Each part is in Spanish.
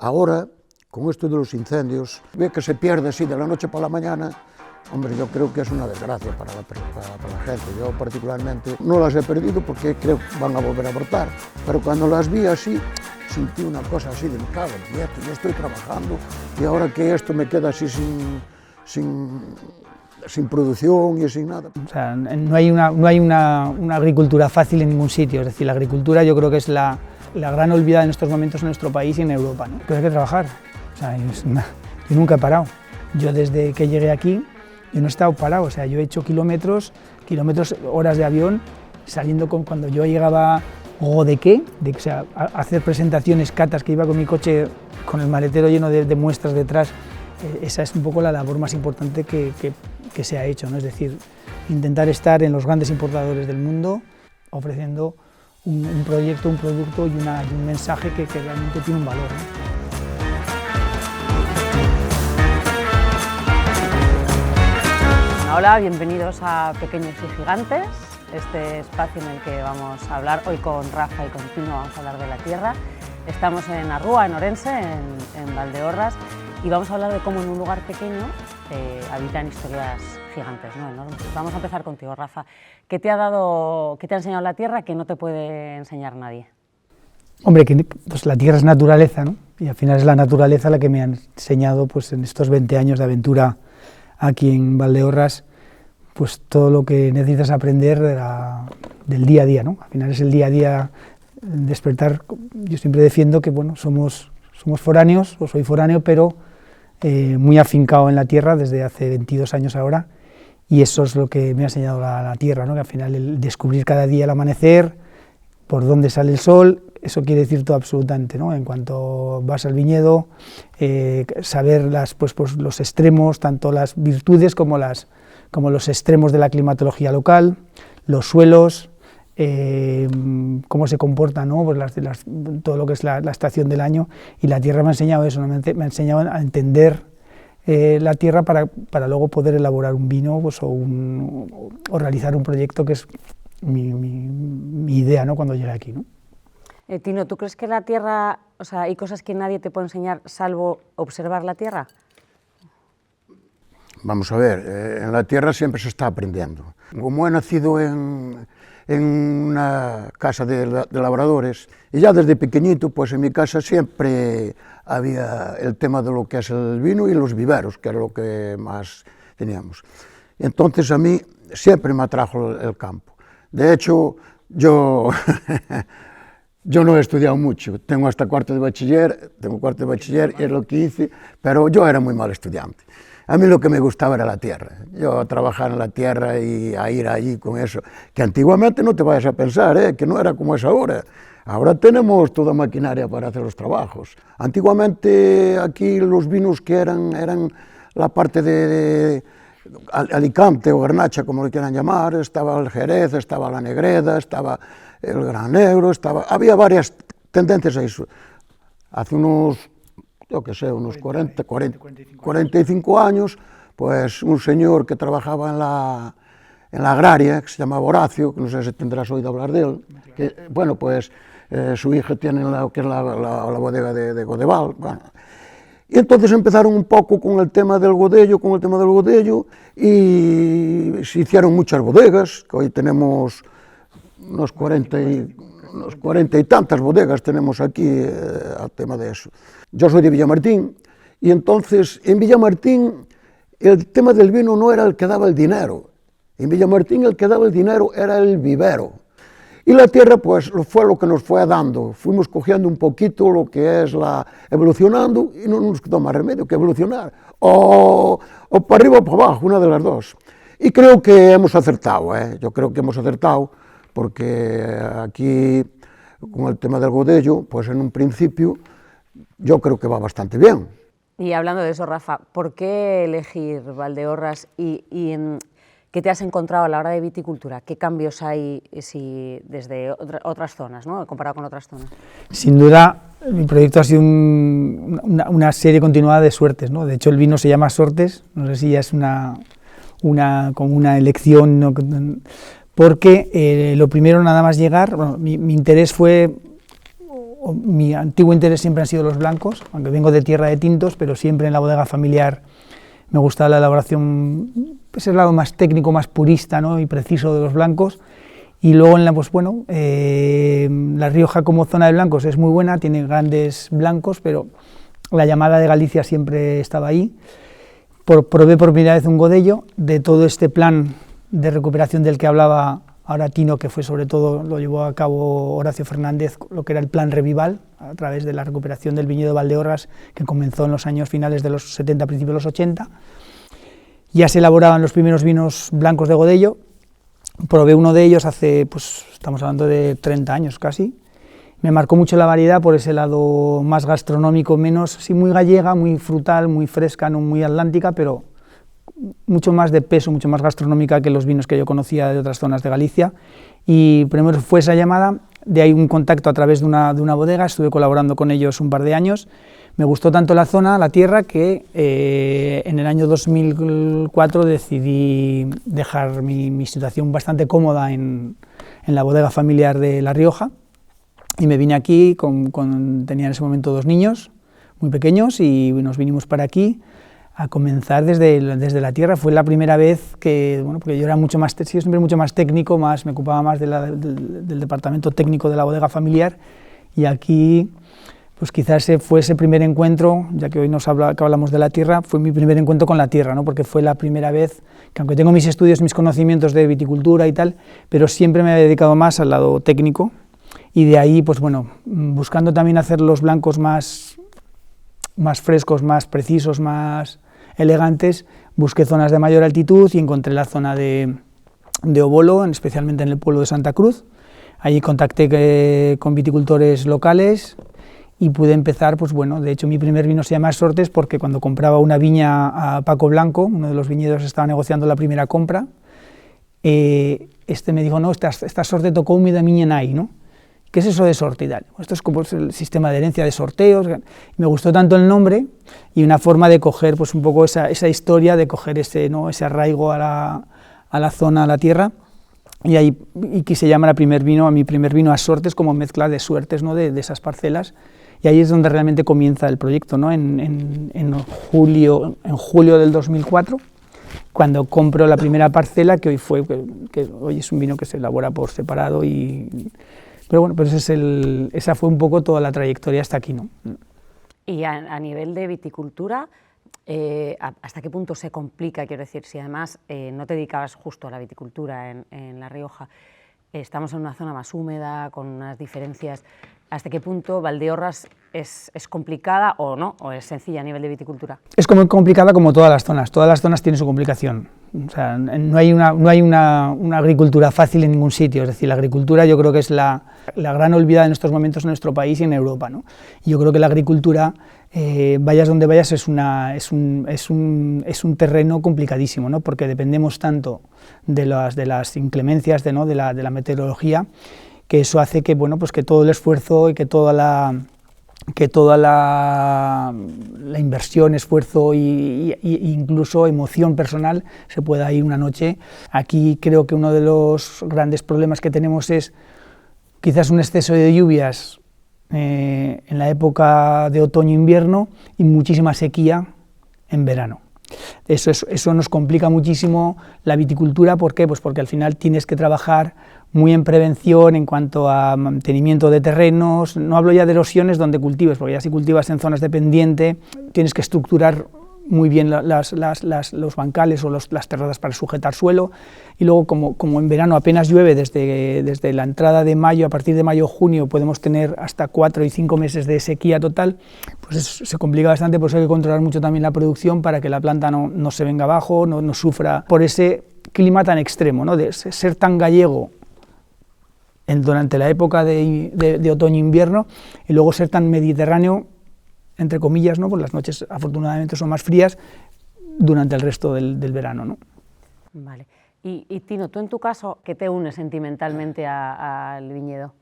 Ahora, con esto de los incendios, ve que se pierde así de la noche para la mañana. Hombre, yo creo que es una desgracia para la gente. Yo particularmente no las he perdido porque creo que van a volver a brotar, pero cuando las vi así, sentí una cosa así de, me cago en esto, yo estoy trabajando y ahora que esto me queda así sin producción y sin nada. O sea, no hay una agricultura fácil en ningún sitio, es decir, la agricultura yo creo que es la gran olvidada en estos momentos en nuestro país y en Europa, ¿no? Pero hay que trabajar, o sea, yo nunca he parado. Yo desde que llegué aquí, yo no he estado parado, o sea, yo he hecho kilómetros, horas de avión, saliendo cuando yo llegaba Godequé, o sea, a hacer presentaciones, catas, que iba con mi coche con el maletero lleno de muestras detrás. Esa es un poco la labor más importante que se ha hecho, ¿no? Es decir, intentar estar en los grandes importadores del mundo, ofreciendo un proyecto, un producto y un mensaje que realmente tiene un valor, ¿no? Hola, bienvenidos a Pequeños y Gigantes, este espacio en el que vamos a hablar hoy con Rafa y con Tino, vamos a hablar de la tierra. Estamos en Arrúa, en Orense, en Valdeorras, y vamos a hablar de cómo en un lugar pequeño habitan historias gigantes, ¿no? Enormes. Vamos a empezar contigo, Rafa. ¿Qué te ha enseñado la tierra que no te puede enseñar nadie? Hombre, pues la tierra es naturaleza, ¿no? Y al final es la naturaleza la que me ha enseñado, pues en estos 20 años de aventura aquí en Valdeorras, pues todo lo que necesitas aprender del día a día, ¿no? Al final es el día a día, despertar. Yo siempre defiendo que, bueno, somos foráneos, o soy foráneo, pero muy afincado en la tierra desde hace 22 años ahora, y eso es lo que me ha enseñado la tierra, ¿no? Que al final el descubrir cada día el amanecer, por dónde sale el sol, eso quiere decir todo absolutamente, ¿no? En cuanto vas al viñedo, saber pues los extremos, tanto las virtudes como los extremos de la climatología local, los suelos, cómo se comporta, ¿no? Pues todo lo que es la estación del año, y la tierra me ha enseñado eso, ¿no? Me ha enseñado a entender la tierra para luego poder elaborar un vino, pues, o realizar un proyecto que es mi idea, ¿no? Cuando llegué aquí, ¿no? Tino, ¿tú crees que la tierra, o sea, hay cosas que nadie te puede enseñar salvo observar la tierra? Vamos a ver, en la tierra siempre se está aprendiendo. Como he nacido en una casa de labradores, y ya desde pequeñito, pues en mi casa siempre había el tema de lo que es el vino y los viveros, que era lo que más teníamos. Entonces a mí siempre me atrajo el campo. De hecho, yo no he estudiado mucho, tengo hasta cuarto de bachiller, y es lo que hice, pero yo era muy mal estudiante. A mí lo que me gustaba era la tierra, yo trabajar en la tierra y a ir allí con eso, que antiguamente no te vayas a pensar, que no era como es ahora. Ahora tenemos toda maquinaria para hacer los trabajos. Antiguamente aquí los vinos que eran la parte de Alicante o Garnacha, como lo quieran llamar, estaba el Jerez, estaba la Negreda, estaba el Gran Negro, había varias tendencias a eso. Hace unos, yo qué sé, unos 45 años, pues un señor que trabajaba en la agraria, que se llamaba Horacio, que no sé si tendrás oído hablar de él, que, bueno, pues su hija tiene lo que es la bodega de Godeval, bueno. Y entonces empezaron un poco con el tema del godello, y se hicieron muchas bodegas, que hoy tenemos unos 40 y tantas bodegas tenemos aquí al tema de eso. Yo soy de Villamartín, y entonces en Villamartín el tema del vino no era el que daba el dinero, en Villamartín el que daba el dinero era el vivero. Y la tierra pues fue lo que nos fue dando, fuimos cogiendo un poquito lo que es evolucionando, y no nos quedó más remedio que evolucionar, o para arriba o para abajo, una de las dos. Y creo que hemos acertado, yo creo que hemos acertado, porque aquí con el tema del godello, pues en un principio yo creo que va bastante bien. Y hablando de eso, Rafa, ¿por qué elegir Valdeorras y qué te has encontrado a la hora de viticultura? ¿Qué cambios hay desde otras zonas, ¿no? Comparado con otras zonas? Sin duda, mi proyecto ha sido una serie continuada de suertes, ¿no? De hecho, el vino se llama Sortes, no sé si ya es como una elección, ¿no? Porque lo primero, nada más llegar, bueno, mi interés fue mi antiguo interés siempre han sido los blancos, aunque vengo de tierra de tintos, pero siempre en la bodega familiar me gustaba la elaboración, ese lado más técnico, más purista, ¿no?, y preciso de los blancos. Y luego La Rioja como zona de blancos es muy buena, tiene grandes blancos, pero la llamada de Galicia siempre estaba ahí. Probé por primera vez un Godello de todo este plan de recuperación del que hablaba ahora Tino, que fue sobre todo, lo llevó a cabo Horacio Fernández, lo que era el plan Revival, a través de la recuperación del viñedo de Valdeorras, que comenzó en los años finales de los 70, principios de los 80. Ya se elaboraban los primeros vinos blancos de Godello. Probé uno de ellos hace, pues estamos hablando de 30 años casi. Me marcó mucho la variedad por ese lado más gastronómico, menos, sí, muy gallega, muy frutal, muy fresca, no muy atlántica, pero mucho más de peso, mucho más gastronómica que los vinos que yo conocía de otras zonas de Galicia. Y primero fue esa llamada, de ahí un contacto a través de una bodega, estuve colaborando con ellos un par de años. Me gustó tanto la zona, la tierra, que en el año 2004 decidí dejar mi situación bastante cómoda en la bodega familiar de La Rioja, y me vine aquí, tenía en ese momento 2 niños muy pequeños, y nos vinimos para aquí a comenzar desde la tierra. Fue la primera vez que, bueno, porque yo era siempre mucho más técnico, me ocupaba más del departamento técnico de la bodega familiar, y aquí pues quizás fue ese primer encuentro, ya que hoy que hablamos de la tierra, fue mi primer encuentro con la tierra, ¿no?, porque fue la primera vez que, aunque tengo mis estudios, mis conocimientos de viticultura y tal, pero siempre me he dedicado más al lado técnico, y de ahí, pues bueno, buscando también hacer los blancos más frescos, más precisos, más elegantes, busqué zonas de mayor altitud y encontré la zona de Obolo, especialmente en el pueblo de Santa Cruz. Allí contacté con viticultores locales y pude empezar, pues bueno, de hecho mi primer vino se llama Sortes porque cuando compraba una viña a Paco Blanco, uno de los viñedos estaba negociando la primera compra, me dijo, no, esta sorte tocó mi da miña nai, ¿no? ¿Qué es eso de sorte y tal? Esto es como el sistema de herencia de sorteos. Me gustó tanto el nombre y una forma de coger, pues un poco esa historia, de coger ese arraigo a la zona, a la tierra, y quise llamar a mi primer vino a Sortes, como mezcla de suertes, ¿no?, de esas parcelas. Y ahí es donde realmente comienza el proyecto, ¿no?, en julio del 2004, cuando compro la primera parcela, que hoy es un vino que se elabora por separado. Pero bueno, pues esa fue un poco toda la trayectoria hasta aquí, ¿no? Y a nivel de viticultura, ¿hasta qué punto se complica? Quiero decir, si además no te dedicabas justo a la viticultura en La Rioja, estamos en una zona más húmeda, con unas diferencias. ¿Hasta qué punto Valdeorras es complicada o no, o es sencilla a nivel de viticultura? Es como complicada como todas las zonas tienen su complicación. O sea, no hay una agricultura fácil en ningún sitio, es decir, la agricultura yo creo que es la gran olvidada en estos momentos en nuestro país y en Europa, ¿no? Y yo creo que la agricultura, vayas donde vayas, es un terreno complicadísimo, ¿no?, porque dependemos tanto de las inclemencias de la meteorología, que eso hace que, bueno, pues que todo el esfuerzo y que toda la inversión, esfuerzo e incluso emoción personal se pueda ir una noche. Aquí creo que uno de los grandes problemas que tenemos es quizás un exceso de lluvias en la época de otoño-invierno y muchísima sequía en verano. Eso nos complica muchísimo la viticultura. ¿Por qué? Pues porque al final tienes que trabajar muy en prevención en cuanto a mantenimiento de terrenos. No hablo ya de erosiones donde cultives, porque ya si cultivas en zonas de pendiente tienes que estructurar muy bien los bancales o las terrazas para sujetar suelo, y luego como en verano apenas llueve, desde la entrada de mayo, a partir de mayo-junio podemos tener hasta 4 y 5 meses de sequía total, pues se complica bastante. Por eso hay que controlar mucho también la producción para que la planta no se venga abajo, no sufra por ese clima tan extremo, ¿no?, de ser tan gallego durante la época de otoño-invierno y luego ser tan mediterráneo, entre comillas, ¿no?, pues las noches afortunadamente son más frías durante el resto del verano, ¿no? Vale. Y Tino, tú en tu caso, ¿qué te une sentimentalmente al viñedo?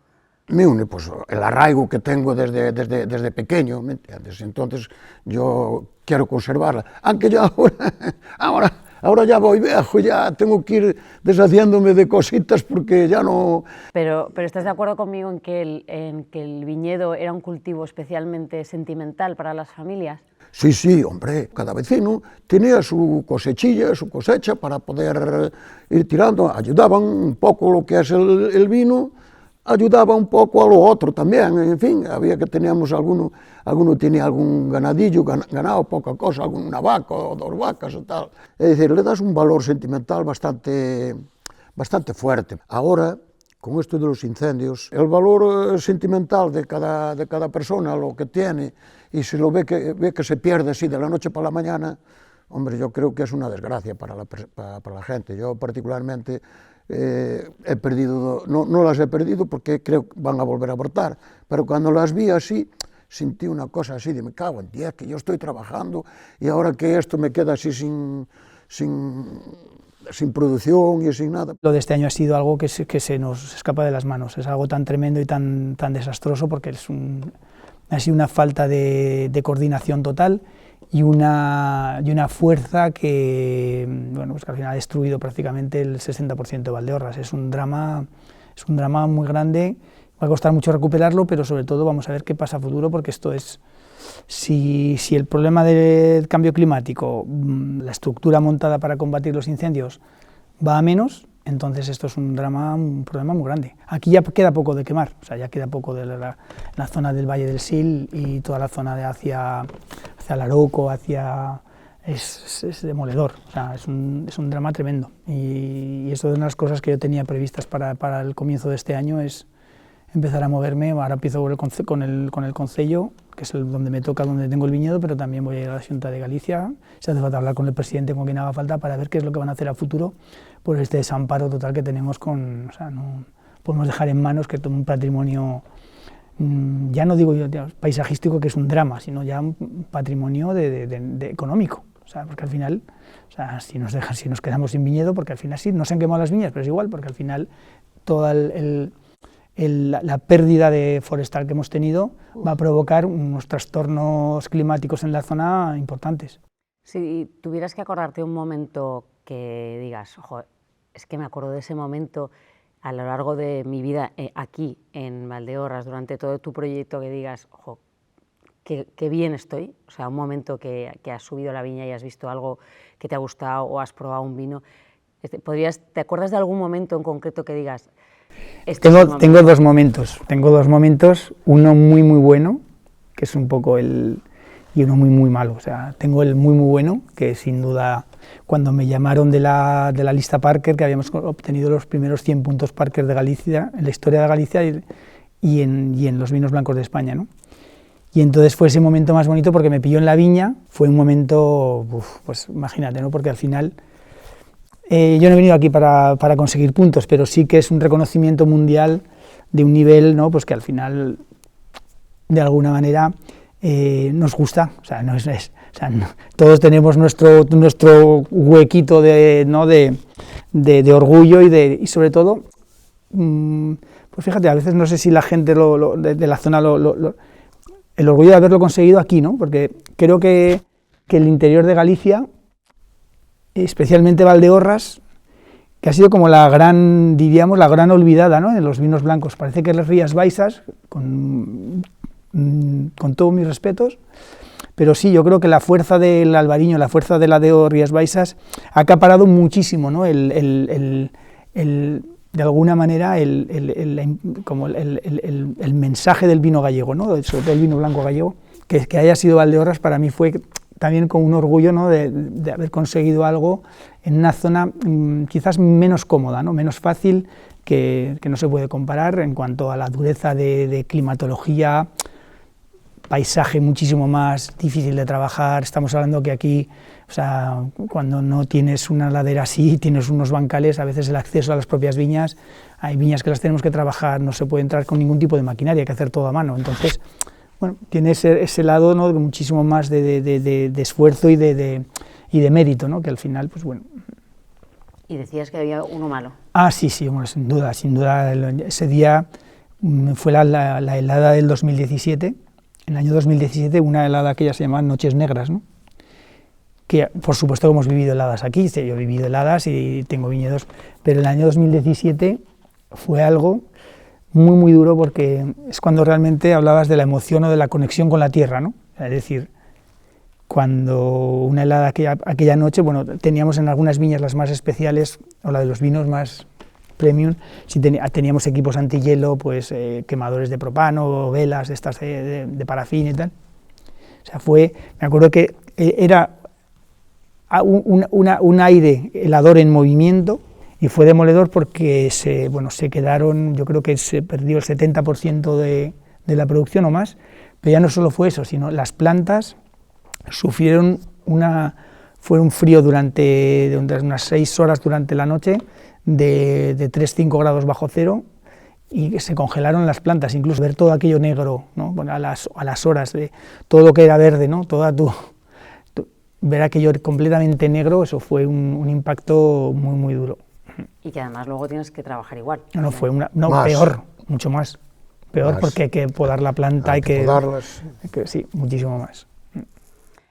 Me une pues el arraigo que tengo desde pequeño, ¿me entiendes? Entonces yo quiero conservarla, aunque yo ahora Ahora ya voy viejo, ya tengo que ir deshaciéndome de cositas porque ya no... Pero ¿estás de acuerdo conmigo en que el viñedo era un cultivo especialmente sentimental para las familias? Sí, sí, hombre, cada vecino tenía su cosechilla, su cosecha para poder ir tirando, ayudaban un poco lo que es el vino, ayudaba un poco a lo otro también, en fin, había que teníamos alguno tenía algún ganadillo, ganado poca cosa, alguna vaca o 2 vacas o tal. Es decir, le das un valor sentimental bastante fuerte. Ahora, con esto de los incendios, el valor sentimental de cada persona, lo que tiene, y si lo ve que se pierde así de la noche para la mañana, hombre, yo creo que es una desgracia para la gente. Yo particularmente he perdido, no las he perdido porque creo que van a volver a brotar, pero cuando las vi así, sentí una cosa así de me cago en 10, que yo estoy trabajando y ahora que esto me queda así sin producción y sin nada. Lo de este año ha sido algo que se nos escapa de las manos, es algo tan tremendo y tan desastroso porque ha sido una falta de coordinación total y una fuerza que, bueno, pues que al final ha destruido prácticamente el 60% de Valdeorras. Es un drama muy grande, va a costar mucho recuperarlo, pero sobre todo vamos a ver qué pasa a futuro, porque esto es, si el problema del cambio climático, la estructura montada para combatir los incendios va a menos, entonces esto es un problema muy grande. Aquí ya queda poco de quemar, o sea, ya queda poco de la zona del Valle del Sil y toda la zona de hacia Laroco, es demoledor, o sea, es un drama tremendo. Y eso es una de las cosas que yo tenía previstas para el comienzo de este año, es empezar a moverme. Ahora empiezo con el Concello, que es donde me toca, donde tengo el viñedo, pero también voy a ir a la Xunta de Galicia, si hace falta hablar con el presidente, con quien haga falta, para ver qué es lo que van a hacer a futuro por este desamparo total que tenemos o sea, no podemos dejar en manos que todo un patrimonio, ya no digo yo paisajístico, que es un drama, sino ya un patrimonio económico, o sea, porque al final, o sea, si nos quedamos sin viñedo, porque al final sí, no se han quemado las viñas, pero es igual, porque al final toda la pérdida de forestal que hemos tenido va a provocar unos trastornos climáticos en la zona importantes. Si tuvieras que acordarte un momento que digas, ojo, es que me acuerdo de ese momento a lo largo de mi vida aquí en Valdeorras, durante todo tu proyecto, que digas, ojo, qué bien estoy, o sea, un momento que has subido a la viña y has visto algo que te ha gustado o has probado un vino, ¿te acuerdas de algún momento en concreto que digas? Tengo dos momentos, uno muy bueno, que es un poco y uno muy malo. O sea, tengo el muy bueno, que sin duda, cuando me llamaron de la lista Parker, que habíamos obtenido los primeros 100 puntos Parker de Galicia, en la historia de Galicia y en los vinos blancos de España, ¿no? Y entonces fue ese momento más bonito porque me pilló en la viña, fue un momento, pues imagínate, ¿no? Porque al final, yo no he venido aquí para conseguir puntos, pero sí que es un reconocimiento mundial de un nivel, ¿no? Pues que al final, de alguna manera, nos gusta, o sea, todos tenemos nuestro huequito de orgullo y sobre todo, pues fíjate, a veces no sé si la gente de la zona el orgullo de haberlo conseguido aquí, ¿no? Porque creo que el interior de Galicia, especialmente Valdeorras, que ha sido como la gran olvidada, ¿no?, de los vinos blancos. Parece que las Rías Baixas, con todos mis respetos, pero sí, yo creo que la fuerza del Albariño, la fuerza de la de Rías Baixas ha acaparado muchísimo, ¿no?, de alguna manera el mensaje del vino gallego, ¿no?, sobre todo el vino blanco gallego, que haya sido Valdeorras para mí fue también con un orgullo, ¿no?, de haber conseguido algo en una zona quizás menos cómoda, ¿no?, menos fácil, que no se puede comparar en cuanto a la dureza de climatología, paisaje muchísimo más difícil de trabajar. Estamos hablando que aquí, o sea, cuando no tienes una ladera así, tienes unos bancales, a veces el acceso a las propias viñas, hay viñas que las tenemos que trabajar, no se puede entrar con ningún tipo de maquinaria, hay que hacer todo a mano. Entonces, bueno, tiene ese lado, ¿no?, muchísimo más de esfuerzo y de mérito, ¿no?, que al final, pues bueno. Y decías que había uno malo. Ah, sí, bueno, sin duda, ese día fue la helada del 2017, en el año 2017, una helada que ya se llamaba Noches Negras, ¿no?, que por supuesto que hemos vivido heladas aquí, yo he vivido heladas y tengo viñedos, pero el año 2017 fue algo muy muy duro porque es cuando realmente hablabas de la emoción o de la conexión con la tierra, ¿no? Es decir, cuando una helada aquella noche, bueno, teníamos en algunas viñas las más especiales, o la de los vinos más premium, sí teníamos equipos antihielo, pues quemadores de propano, velas estas de parafina y tal. O sea, me acuerdo que era un aire helador en movimiento, y fue demoledor porque se quedaron, yo creo que se perdió el 70% de la producción o más, pero ya no solo fue eso, sino las plantas sufrieron fue un frío durante unas 6 horas durante la noche, de 3-5 grados bajo cero, y se congelaron las plantas, incluso ver todo aquello negro, ¿no? Bueno, a las horas de todo lo que era verde, ¿no? Ver aquello completamente negro, eso fue un impacto muy muy duro. Y que además luego tienes que trabajar igual. Peor, mucho más. Peor más. Porque hay que podar la planta, hay que podarlas. Sí, muchísimo más.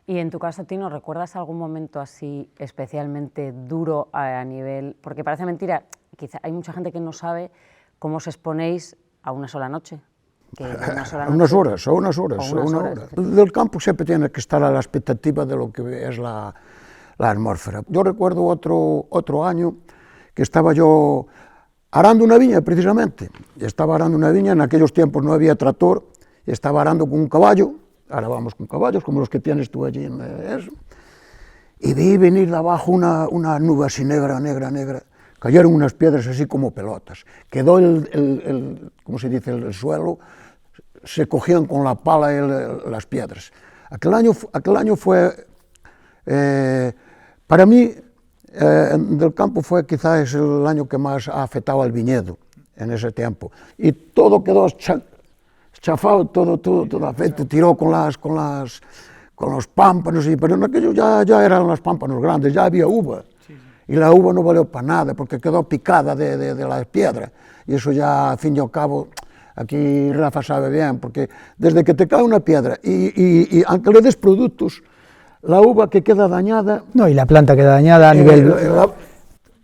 Y en tu caso, Tino, ¿recuerdas algún momento así especialmente duro a nivel...? Porque parece mentira, quizá hay mucha gente que no sabe cómo os exponéis a una sola noche. Unas horas. Del campo siempre tiene que estar a la expectativa de lo que es la atmósfera. Yo recuerdo otro año que estaba yo arando una viña, precisamente. Estaba arando una viña, en aquellos tiempos no había tractor, y estaba arando con un caballo. Ahora vamos con caballos, como los que tienes tú allí en eso. Y vi venir de abajo una nube así negra. Cayeron unas piedras así como pelotas. Quedó ¿cómo se dice?, el suelo, se cogían con la pala las piedras. Aquel año fue, para mí, del campo fue quizás el año que más ha afectado al viñedo en ese tiempo. Y todo quedó chafado, todo afecto, tiró con los pámpanos, pero en aquello ya eran los pámpanos grandes, ya había uva. Y la uva no valió para nada, porque quedó picada de las piedras. Y eso ya, al fin y al cabo, aquí Rafa sabe bien, porque desde que te cae una piedra y aunque le des productos, la uva que queda dañada... No, y la planta queda dañada a nivel...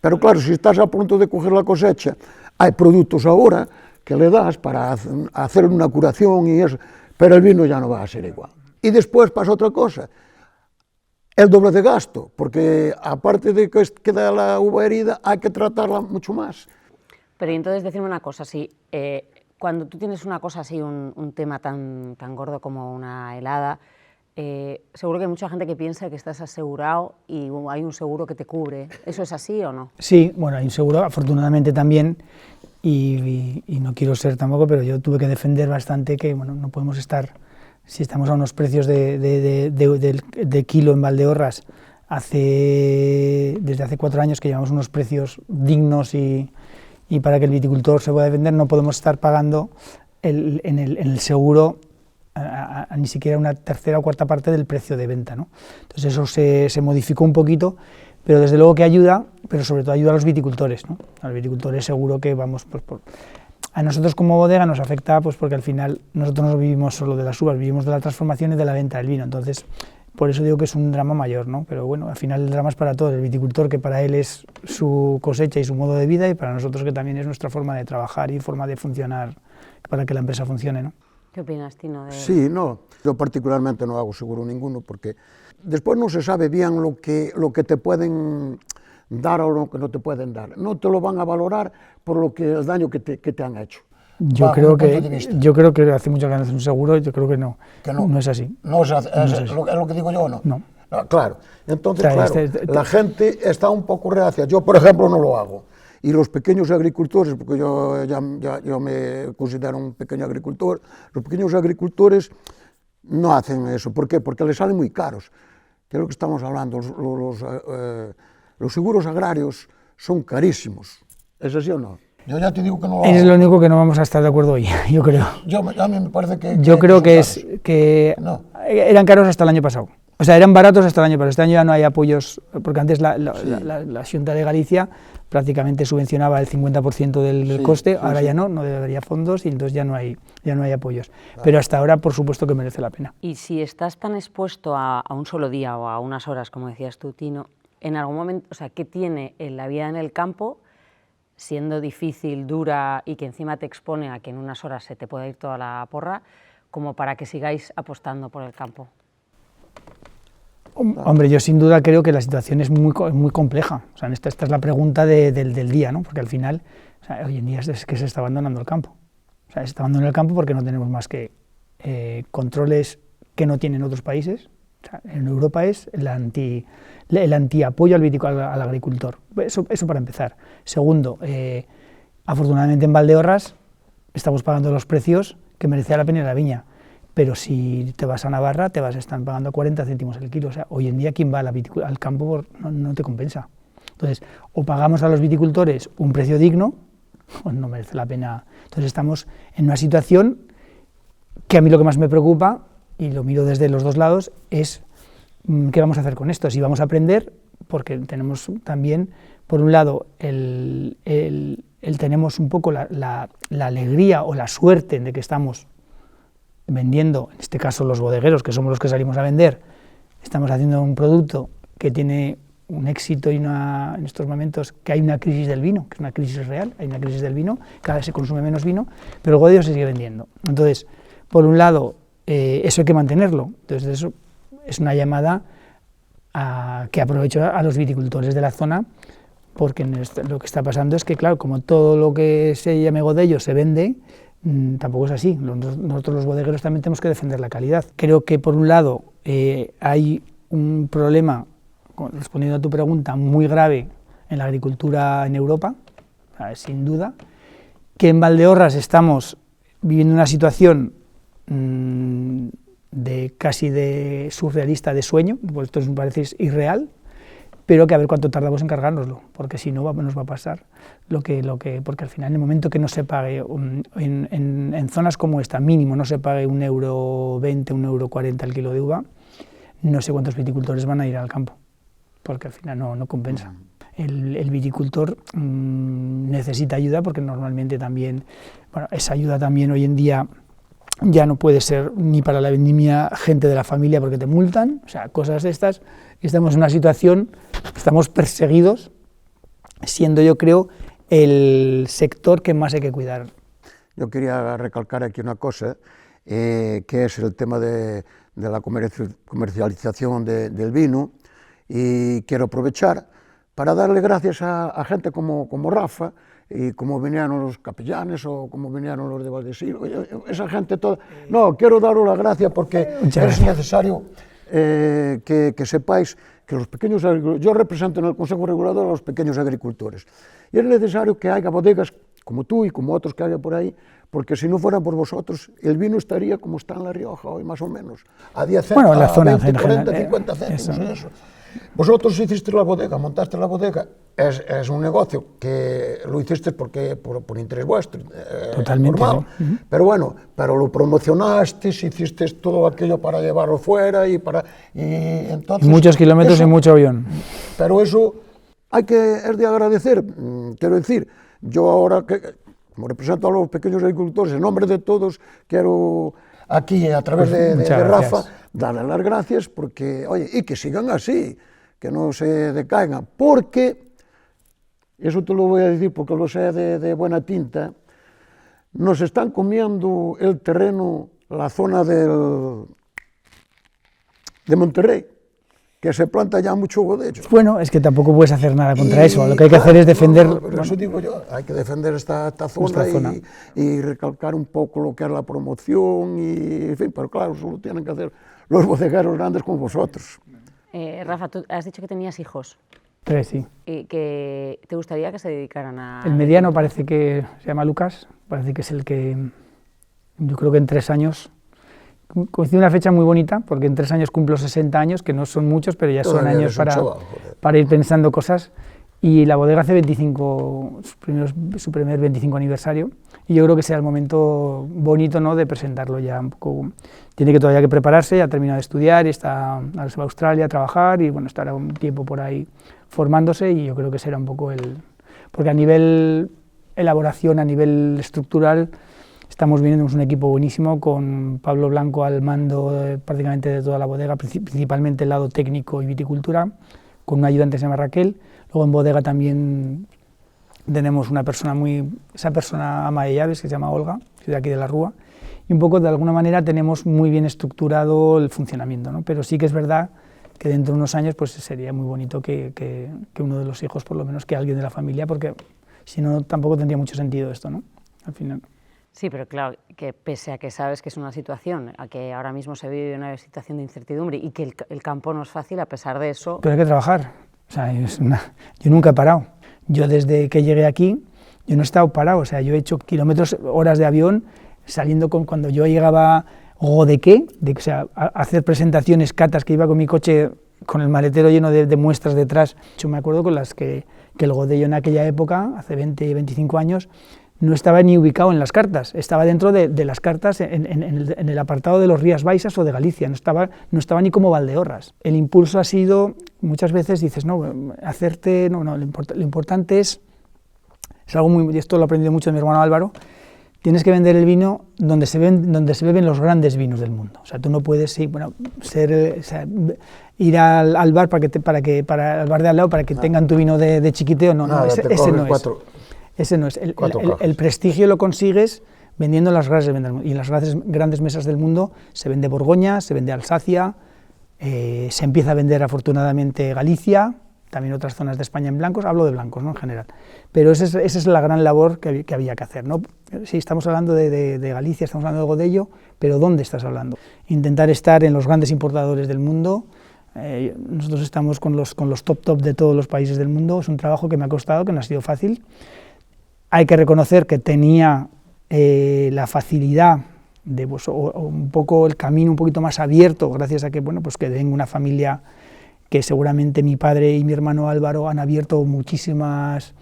Pero claro, si estás a punto de coger la cosecha, hay productos ahora que le das para hacer una curación y eso, pero el vino ya no va a ser igual. Y después pasa otra cosa, el doble de gasto, porque aparte de que queda la uva herida, hay que tratarla mucho más. Pero entonces, decirme una cosa, cuando tú tienes una cosa así, un tema tan gordo como una helada, seguro que hay mucha gente que piensa que estás asegurado y hay un seguro que te cubre. ¿Eso es así o no? Sí, bueno, hay un seguro, afortunadamente también, y no quiero ser tampoco, pero yo tuve que defender bastante que, bueno, no podemos estar, si estamos a unos precios de kilo en Valdeorras, desde hace 4 años que llevamos unos precios dignos y para que el viticultor se pueda defender, no podemos estar pagando en el seguro ni siquiera una tercera o cuarta parte del precio de venta, ¿no? Entonces eso se modificó un poquito, pero desde luego que ayuda, pero sobre todo ayuda a los viticultores, ¿no? A los viticultores seguro que vamos, pues, a nosotros como bodega nos afecta, pues porque al final nosotros no vivimos solo de las uvas, vivimos de la transformación y de la venta del vino, entonces por eso digo que es un drama mayor, ¿no? Pero bueno, al final el drama es para todos, el viticultor, que para él es su cosecha y su modo de vida, y para nosotros que también es nuestra forma de trabajar y forma de funcionar para que la empresa funcione, ¿no? ¿Qué opinas, Tino? Sí, no, yo particularmente no hago seguro ninguno, porque después no se sabe bien lo que te pueden dar o lo que no te pueden dar. No te lo van a valorar por el daño que te han hecho. Yo creo que hace mucho que no haces un seguro, yo creo que no es así. No es lo que digo yo, ¿no? No. Claro, entonces, la gente está un poco reacia. Yo, por ejemplo, no lo hago. Y los pequeños agricultores, porque yo me considero un pequeño agricultor, los pequeños agricultores no hacen eso. ¿Por qué? Porque les salen muy caros. ¿Qué es lo que estamos hablando? Los seguros agrarios son carísimos. ¿Es así o no? Yo ya te digo que no lo hago. Es lo único que no vamos a estar de acuerdo hoy, yo creo. A mí me parece que... Yo creo que eran caros hasta el año pasado. O sea, eran baratos hasta el año, pero este año ya no hay apoyos, porque antes la Xunta de Galicia prácticamente subvencionaba el 50% del coste, ahora ya no debería fondos y entonces ya no hay apoyos. Vale. Pero hasta ahora, por supuesto que merece la pena. Y si estás tan expuesto a un solo día o a unas horas, como decías tú, Tino, en algún momento, o sea, ¿qué tiene la vida en el campo, siendo difícil, dura y que encima te expone a que en unas horas se te pueda ir toda la porra, como para que sigáis apostando por el campo? Hombre, yo sin duda creo que la situación es muy compleja. O sea, esta es la pregunta del día, ¿no? Porque al final, o sea, hoy en día es que se está abandonando el campo. O sea, se está abandonando el campo porque no tenemos más que controles que no tienen otros países. O sea, en Europa es el antiapoyo al agricultor. Eso para empezar. Segundo, afortunadamente en Valdeorras estamos pagando los precios que merecía la pena en la viña. Pero si te vas a Navarra, están pagando 40 céntimos el kilo. O sea, hoy en día quien va al campo no te compensa. Entonces, o pagamos a los viticultores un precio digno, o no merece la pena. Entonces estamos en una situación que a mí lo que más me preocupa, y lo miro desde los dos lados, es qué vamos a hacer con esto. Si vamos a aprender, porque tenemos también, por un lado, tenemos un poco la alegría o la suerte de que estamos vendiendo, en este caso los bodegueros, que somos los que salimos a vender, estamos haciendo un producto que tiene un éxito y en estos momentos que hay una crisis del vino, que es una crisis real, hay una crisis del vino, cada vez se consume menos vino, pero el godillo se sigue vendiendo. Entonces, por un lado, eso hay que mantenerlo. Entonces, eso es una llamada que aprovecho a los viticultores de la zona, porque lo que está pasando es que, claro, como todo lo que se llame godello se vende, tampoco es así. Nosotros los bodegueros también tenemos que defender la calidad. Creo que por un lado hay un problema, respondiendo a tu pregunta, muy grave en la agricultura en Europa, sin duda, que en Valdeorras estamos viviendo una situación casi de surrealista, de sueño, pues esto me parece irreal, pero que a ver cuánto tardamos en cargárnoslo, porque si no nos va a pasar porque al final en el momento que no se pague, en zonas como esta, mínimo no se pague €1,20, €1,40 el kilo de uva, no sé cuántos viticultores van a ir al campo, porque al final no compensa. El viticultor necesita ayuda porque normalmente también, bueno, esa ayuda también hoy en día ya no puede ser ni para la vendimia gente de la familia porque te multan, o sea, cosas de estas, y estamos en una situación, estamos perseguidos, siendo yo creo el sector que más hay que cuidar. Yo quería recalcar aquí una cosa, que es el tema de la comercialización del vino, y quiero aprovechar para darle gracias a gente como Rafa, y como vinieron los capellanes o como vinieron los de Valdesilo, esa gente toda. No, quiero daros las gracias porque es necesario que sepáis que los pequeños agricultores, yo represento en el Consejo Regulador a los pequeños agricultores, y es necesario que haya bodegas como tú y como otros que haya por ahí, porque si no fuera por vosotros, el vino estaría como está en La Rioja hoy, más o menos, a 10 céntimos, bueno, la zona 20, 40, 50 céntimos, eso. Vosotros hiciste la bodega, montaste la bodega, es un negocio que lo hiciste por interés vuestro, totalmente, normal, sí. Pero bueno, pero lo promocionaste, hiciste todo aquello para llevarlo fuera y entonces... Muchos kilómetros y mucho avión. Pero eso es de agradecer, quiero decir, yo ahora como represento a los pequeños agricultores, en nombre de todos, quiero aquí a través de Rafa darle las gracias porque, oye, y que sigan así, que no se decaigan, porque, eso te lo voy a decir porque lo sé de buena tinta, nos están comiendo el terreno, la zona de Monterrey, que se planta ya mucho godello. Bueno, es que tampoco puedes hacer nada contra eso, lo que hay que hacer es defender... Pero eso digo yo, hay que defender esta zona. Y recalcar un poco lo que es la promoción, y, en fin, pero claro, eso lo tienen que hacer los bodegueros grandes como vosotros. Rafa, tú has dicho que tenías hijos. 3, sí. ¿Que te gustaría que se dedicaran a...? El mediano parece que se llama Lucas, parece que es el que, yo creo que en 3 años... Coincide una fecha muy bonita, porque en 3 años cumplo 60 años, que no son muchos, pero ya son años para ir pensando cosas, y la bodega hace 25, su primer 25 aniversario, y yo creo que será el momento bonito, ¿no?, de presentarlo ya un poco. Tiene que todavía que prepararse, ya ha terminado de estudiar, ahora se va a Australia a trabajar y bueno, estará un tiempo por ahí formándose, y yo creo que será un poco porque a nivel elaboración, a nivel estructural, estamos viendo, tenemos un equipo buenísimo con Pablo Blanco al mando prácticamente de toda la bodega, principalmente el lado técnico y viticultura, con un ayudante que se llama Raquel. Luego en bodega también tenemos una persona esa persona ama de llaves, que se llama Olga, que es de aquí de la Rúa, y un poco de alguna manera tenemos muy bien estructurado el funcionamiento, ¿no? Pero sí que es verdad que dentro de unos años pues sería muy bonito que uno de los hijos, por lo menos que alguien de la familia, porque si no tampoco tendría mucho sentido esto, ¿no?, al final. Sí, pero claro, que pese a que sabes que es una situación, a que ahora mismo se vive una situación de incertidumbre y que el campo no es fácil, a pesar de eso... Pero hay que trabajar, o sea, yo nunca he parado. Yo desde que llegué aquí, yo no he estado parado, o sea, yo he hecho kilómetros, horas de avión, saliendo cuando yo llegaba Godequé, o sea, a hacer presentaciones, catas, que iba con mi coche, con el maletero lleno de muestras detrás. Yo me acuerdo con las que el Godello en aquella época, hace 20, 25 años, no estaba ni ubicado en las cartas, estaba dentro de las cartas en el apartado de los Rías Baixas o de Galicia, no estaba ni como Valdeorras. El impulso ha sido, muchas veces dices, no, lo importante es algo muy, y esto lo he aprendido mucho de mi hermano Álvaro, tienes que vender el vino donde se beben los grandes vinos del mundo. O sea, tú no puedes ir al bar para el bar de al lado para que tengan tu vino de chiquiteo, ese no es. Ese no es. El prestigio lo consigues vendiendo en las grandes mesas, y en las grandes mesas del mundo se vende Borgoña, se vende Alsacia, se empieza a vender afortunadamente Galicia, también otras zonas de España en blancos, hablo de blancos, ¿no?, en general. Pero esa es la gran labor que había que hacer, ¿no? Sí, estamos hablando de Galicia, estamos hablando de Godello, pero ¿dónde estás hablando? Intentar estar en los grandes importadores del mundo. Nosotros estamos con los top de todos los países del mundo, es un trabajo que me ha costado, que no ha sido fácil. Hay que reconocer que tenía la facilidad de o un poco el camino un poquito más abierto, gracias a que, bueno, pues que tengo una familia que seguramente mi padre y mi hermano Álvaro han abierto muchísimas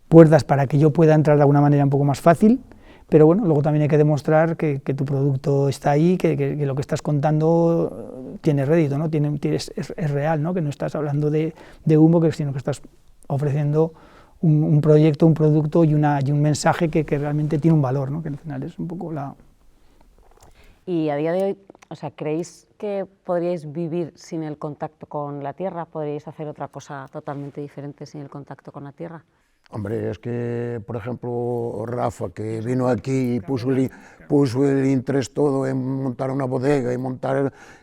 puertas para que yo pueda entrar de alguna manera un poco más fácil, pero bueno, luego también hay que demostrar que tu producto está ahí, que lo que estás contando tiene rédito, ¿no? Es real, ¿no?, que no estás hablando de humo, sino que estás ofreciendo un proyecto, un producto y un mensaje que realmente tiene un valor, ¿no?, que al final es un poco la... Y a día de hoy, o sea, ¿creéis que podríais vivir sin el contacto con la tierra? ¿Podríais hacer otra cosa totalmente diferente sin el contacto con la tierra? Hombre, es que, por ejemplo, Rafa, que vino aquí y puso el interés todo en montar una bodega y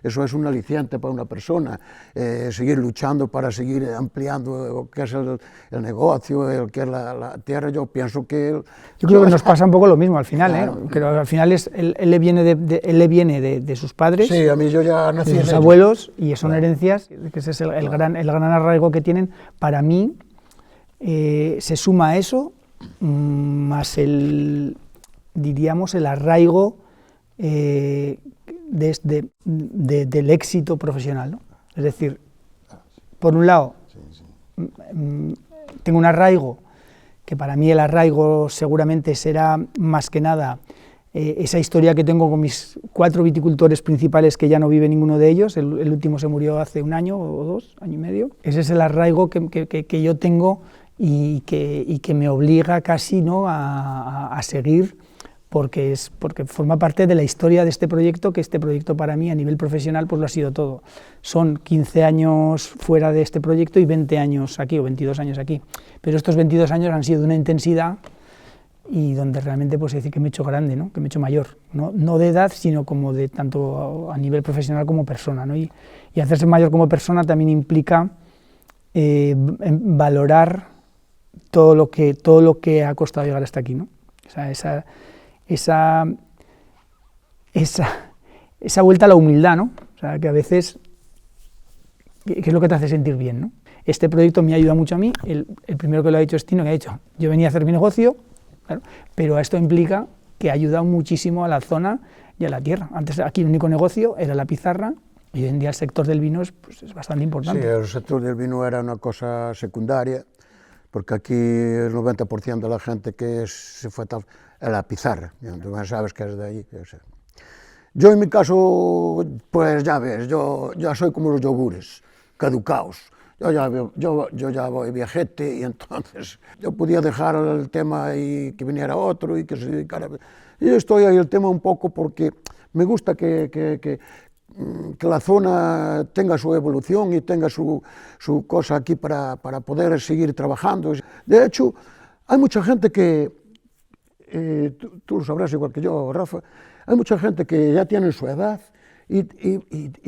eso es un aliciente para una persona, seguir luchando para seguir ampliando lo que es el negocio, el que es la tierra. Yo pienso que... Yo creo que nos pasa un poco lo mismo al final, claro. Que al final él le viene de sus padres, sí, a mí yo ya nací de sus abuelos, y son herencias, que ese es el gran arraigo que tienen. Para mí, se suma a eso, más diríamos, el arraigo del éxito profesional, ¿no? Es decir, por un lado, tengo un arraigo, que para mí el arraigo seguramente será más que nada esa historia que tengo con mis 4 viticultores principales, que ya no vive ninguno de ellos, el último se murió hace 1 año o 2, año y medio. Ese es el arraigo que yo tengo y que me obliga casi, ¿no?, a seguir, porque forma parte de la historia de este proyecto, que este proyecto para mí a nivel profesional pues lo ha sido todo. Son 15 años fuera de este proyecto y 20 años aquí, o 22 años aquí, pero estos 22 años han sido de una intensidad y donde realmente pues decir que me he hecho grande, ¿no?, que me he hecho mayor, no de edad, sino como de tanto a nivel profesional como persona, ¿no? Y hacerse mayor como persona también implica valorar todo lo que ha costado llegar hasta aquí, ¿no? O sea, esa vuelta a la humildad, ¿no? O sea, que a veces, ¿qué es lo que te hace sentir bien, ¿no? Este proyecto me ha ayudado mucho a mí, el primero que lo ha hecho es Tino, que ha dicho, yo venía a hacer mi negocio, claro, pero esto implica que ha ayudado muchísimo a la zona y a la tierra. Antes aquí el único negocio era la pizarra, y hoy en día el sector del vino es bastante importante. Sí, el sector del vino era una cosa secundaria, porque aquí el 90% de la gente que se fue a la pizarra, tú sabes que es de allí. Yo en mi caso, pues ya ves, yo ya soy como los yogures, caducaos. Yo ya voy viejete y entonces yo podía dejar el tema y que viniera otro y que se dedicara. Y yo estoy ahí el tema un poco porque me gusta que la zona tenga su evolución y tenga su cosa aquí para poder seguir trabajando. De hecho, hay mucha gente que, tú lo sabrás igual que yo, Rafa, hay mucha gente que ya tienen su edad y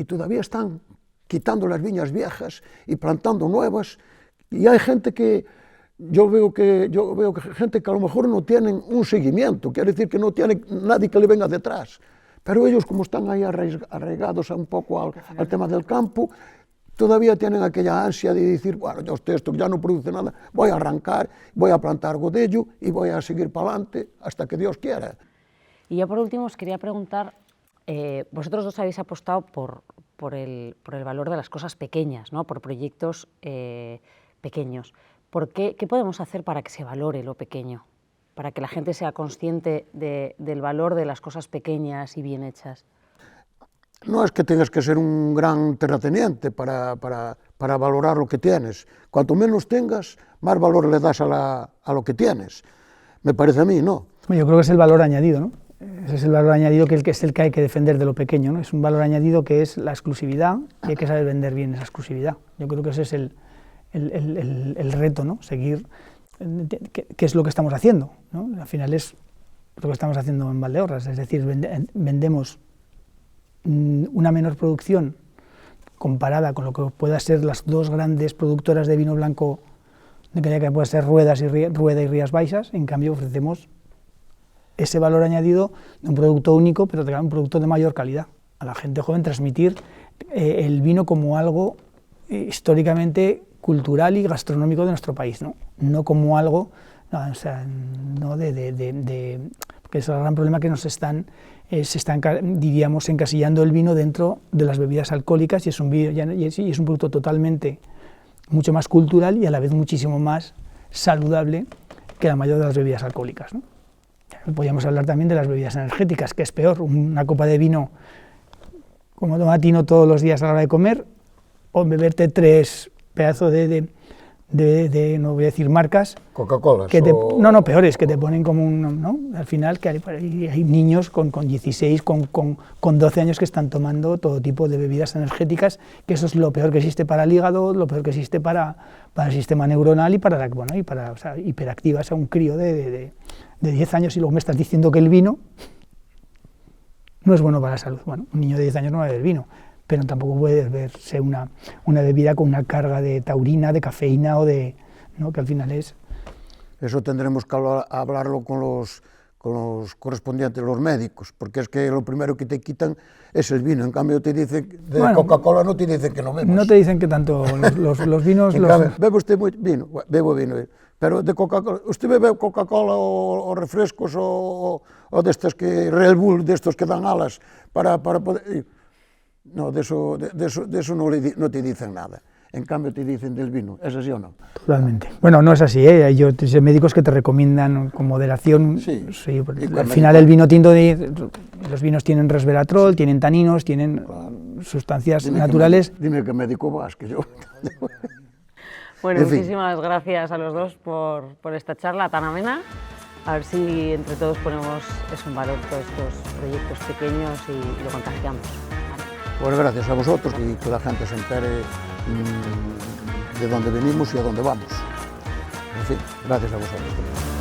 todavía están quitando las viñas viejas y plantando nuevas, y hay gente que yo veo que gente que a lo mejor no tienen un seguimiento, quiere decir que no tiene nadie que le venga detrás, pero ellos como están ahí arraigados un poco al tema del campo, todavía tienen aquella ansia de decir, bueno, yo esto ya no produce nada, voy a arrancar, voy a plantar algo de ello y voy a seguir para adelante hasta que Dios quiera. Y ya por último os quería preguntar, vosotros dos habéis apostado por el valor de las cosas pequeñas, ¿no? Por proyectos pequeños. ¿Qué podemos hacer para que se valore lo pequeño? Para que la gente sea consciente del valor de las cosas pequeñas y bien hechas. No es que tengas que ser un gran terrateniente para valorar lo que tienes. Cuanto menos tengas, más valor le das a lo que tienes. Me parece a mí, ¿no? Yo creo que es el valor añadido, ¿no? Ese es el valor añadido que es el que hay que defender de lo pequeño, ¿no? Es un valor añadido que es la exclusividad y hay que saber vender bien esa exclusividad. Yo creo que ese es el reto, ¿no? Seguir qué es lo que estamos haciendo, ¿no? Al final es lo que estamos haciendo en Valdeorras, es decir, vendemos una menor producción comparada con lo que puedan ser las dos grandes productoras de vino blanco que pueden ser Rueda y Rías Baixas. En cambio ofrecemos ese valor añadido de un producto único, pero de un producto de mayor calidad. A la gente joven transmitir el vino como algo históricamente cultural y gastronómico de nuestro país, no como algo, porque es el gran problema que se están, diríamos, encasillando el vino dentro de las bebidas alcohólicas y es un producto totalmente mucho más cultural y a la vez muchísimo más saludable que la mayoría de las bebidas alcohólicas, ¿no? Podríamos hablar también de las bebidas energéticas, que es peor, una copa de vino como tomatino todos los días a la hora de comer, o beberte 3 pedazos de no voy a decir marcas, Coca-Cola. No, peores, que te ponen como ¿no? Al final que hay niños con 16, con 12 años que están tomando todo tipo de bebidas energéticas, que eso es lo peor que existe para el hígado, lo peor que existe para el sistema neuronal y para hiperactivas a un crío de 10 años y luego me estás diciendo que el vino no es bueno para la salud. Bueno, un niño de 10 años no va a beber vino, pero tampoco puede verse una bebida con una carga de taurina, de cafeína o de, ¿no? Que al final es... Eso tendremos que hablarlo con los correspondientes, los médicos, porque es que lo primero que te quitan es el vino. En cambio te dicen, Coca-Cola no te dicen que no bebas. No te dicen que tanto los vinos... ¿Bebe usted vino? Bebo vino. Pero de Coca-Cola, ¿usted bebe Coca-Cola o refrescos o de estos que, Red Bull, de estos que dan alas para poder... No, de eso no te dicen nada. En cambio te dicen del vino, ¿es así o no? Totalmente. Bueno, no es así, ¿eh? Hay médicos que te recomiendan con moderación. Sí, al final el vino tinto, los vinos tienen resveratrol, tienen taninos, tienen sustancias naturales. Dime qué médico vas, que yo... Bueno, muchísimas gracias a los dos por esta charla tan amena. A ver si entre todos ponemos en valor todos estos proyectos pequeños y lo contagiamos. Pues gracias a vosotros y que la gente se entere de dónde venimos y a dónde vamos. En fin, gracias a vosotros.